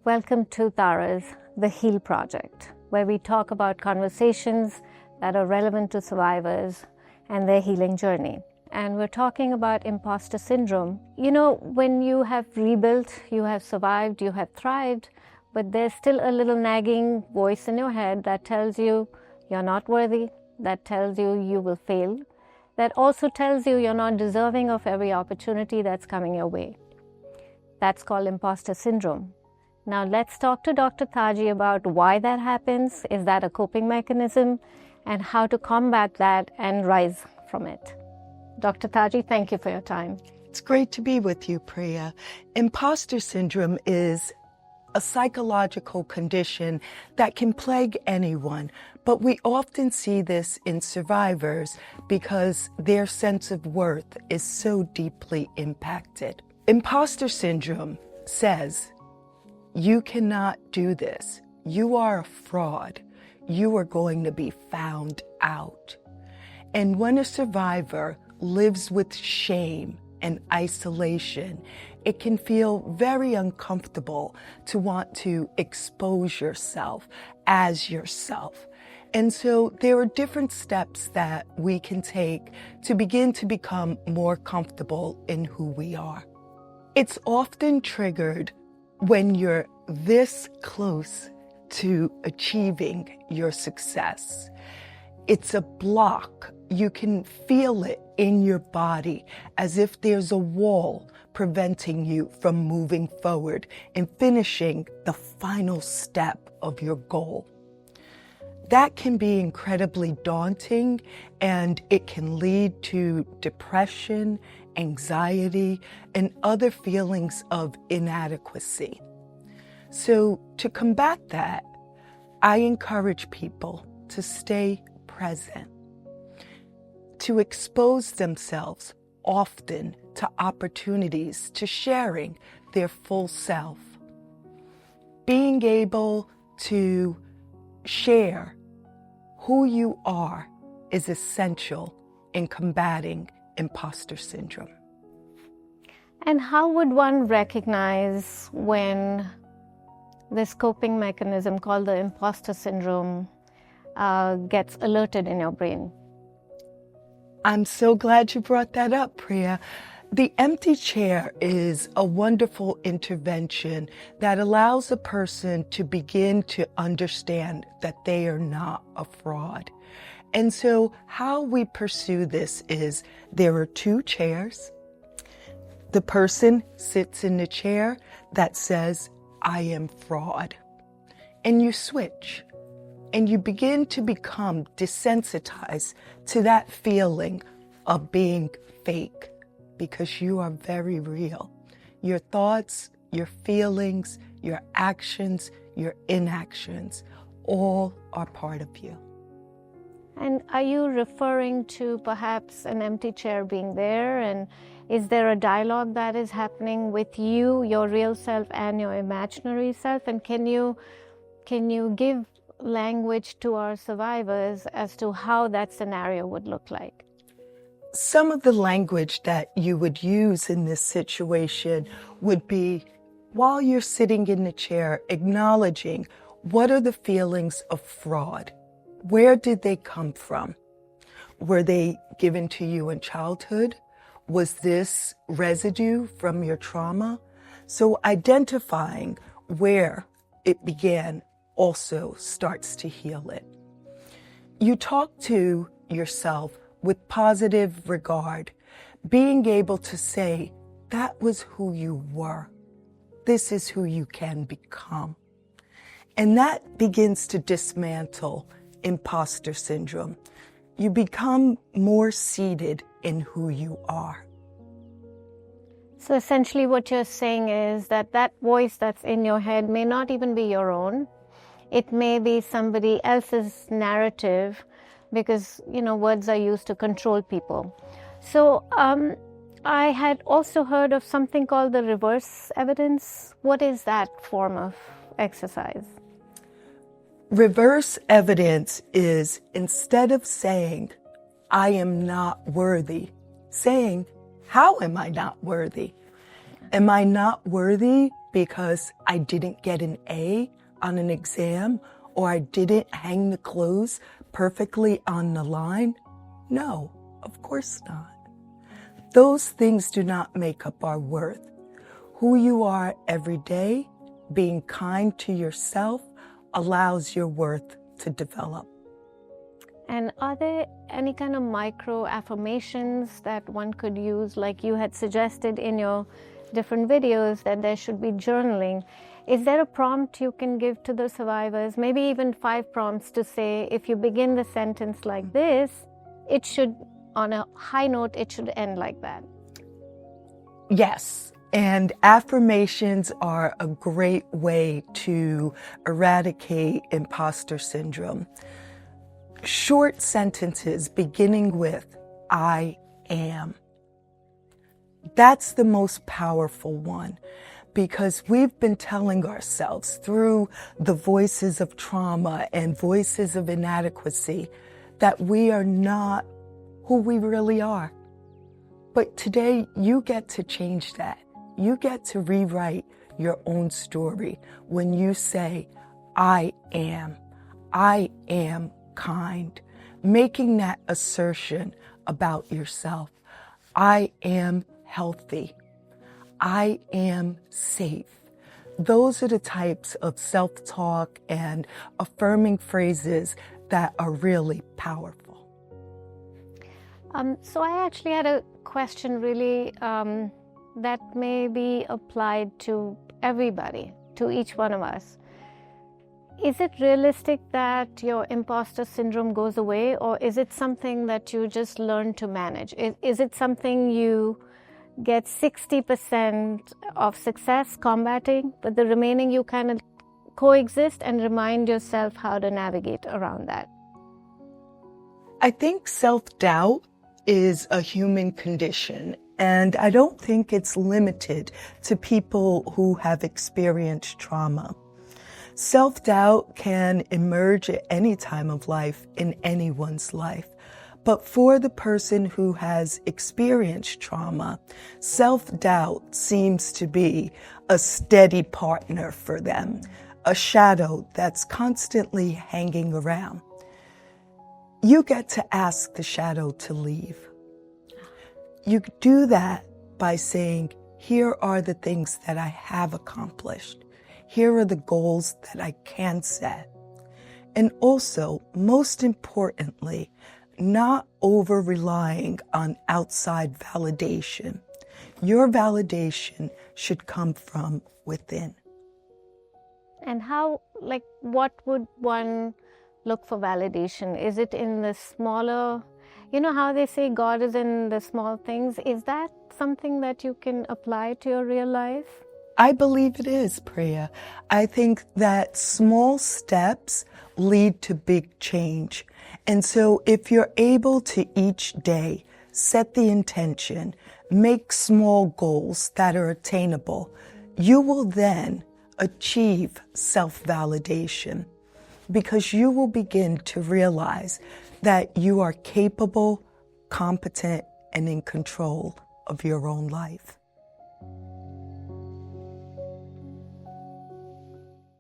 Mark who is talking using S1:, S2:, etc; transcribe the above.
S1: Welcome to Tara's The Heal Project, where we talk about conversations that are relevant to survivors and their healing journey. And we're talking about imposter syndrome. You know, when you have rebuilt, you have survived, you have thrived, but there's still a little nagging voice in your head that tells you you're not worthy, that tells you you will fail, that also tells you you're not deserving of every opportunity that's coming your way. That's called imposter syndrome. Now let's talk to Dr. Taji about why that happens, is that a coping mechanism, and how to combat that and rise from it. Dr. Taji, thank you for your time.
S2: It's great to be with you, Priya. Imposter syndrome is a psychological condition that can plague anyone, but we often see this in survivors because their sense of worth is so deeply impacted. Imposter syndrome says, you cannot do this. You are a fraud. You are going to be found out. And when a survivor lives with shame and isolation, it can feel very uncomfortable to want to expose yourself as yourself. And so there are different steps that we can take to begin to become more comfortable in who we are. It's often triggered when you're this close to achieving your success. It's a block. You can feel it in your body as if there's a wall preventing you from moving forward and finishing the final step of your goal. That can be incredibly daunting, and it can lead to depression, anxiety, and other feelings of inadequacy. So to combat that, I encourage people to stay present, to expose themselves often to opportunities, to sharing their full self. Being able to share who you are is essential in combating imposter syndrome.
S1: And how would one recognize when this coping mechanism called the imposter syndrome gets alerted in your brain?
S2: I'm so glad you brought that up, Priya. The empty chair is a wonderful intervention that allows a person to begin to understand that they are not a fraud. And so how we pursue this is there are two chairs. The person sits in the chair that says, I am fraud. And you switch. And you begin to become desensitized to that feeling of being fake, because you are very real. Your thoughts, your feelings, your actions, your inactions, all are part of you.
S1: And are you referring to perhaps an empty chair being there? And is there a dialogue that is happening with you, your real self and your imaginary self? And can you give language to our survivors as to how that scenario would look like?
S2: Some of the language that you would use in this situation would be, while you're sitting in the chair, acknowledging what are the feelings of fraud? Where did they come from? Were they given to you in childhood? Was this residue from your trauma? So identifying where it began also starts to heal it. You talk to yourself with positive regard, being able to say, that was who you were. This is who you can become. And that begins to dismantle imposter syndrome. You become more seated in who you are.
S1: So essentially what you're saying is that that voice that's in your head may not even be your own. It may be somebody else's narrative, because, you know, words are used to control people. So I had also heard of something called the reverse evidence. What is that form of exercise?
S2: Reverse evidence is, instead of saying, I am not worthy, saying, how am I not worthy? Am I not worthy because I didn't get an A on an exam or I didn't hang the clothes perfectly on the line? No, of course not. Those things do not make up our worth. Who you are every day, being kind to yourself, allows your worth to develop.
S1: And are there any kind of micro affirmations that one could use, like you had suggested in your different videos that there should be journaling? Is there a prompt you can give to the survivors, maybe even 5 prompts to say, if you begin the sentence like this, it should, on a high note, it should end like that?
S2: Yes, and affirmations are a great way to eradicate imposter syndrome. Short sentences beginning with, I am. That's the most powerful one, because we've been telling ourselves through the voices of trauma and voices of inadequacy that we are not who we really are. But today you get to change that. You get to rewrite your own story when you say, I am kind, making that assertion about yourself. I am healthy. I am safe. Those are the types of self-talk and affirming phrases that are really powerful.
S1: So I actually had a question really that may be applied to everybody, to each one of us. Is it realistic that your imposter syndrome goes away, or is it something that you just learn to manage? Is it something you get 60% of success combating, but the remaining you kind of coexist and remind yourself how to navigate around that?
S2: I think self-doubt is a human condition, and I don't think it's limited to people who have experienced trauma. Self-doubt can emerge at any time of life in anyone's life. But for the person who has experienced trauma, self-doubt seems to be a steady partner for them, a shadow that's constantly hanging around. You get to ask the shadow to leave. You do that by saying, here are the things that I have accomplished. Here are the goals that I can set. And also, most importantly, not over-relying on outside validation. Your validation should come from within.
S1: And how, what would one look for validation? Is it in the smaller, you know how they say God is in the small things? Is that something that you can apply to your real life?
S2: I believe it is, Priya. I think that small steps lead to big change. And so if you're able to each day set the intention, make small goals that are attainable, you will then achieve self-validation, because you will begin to realize that you are capable, competent, and in control of your own life.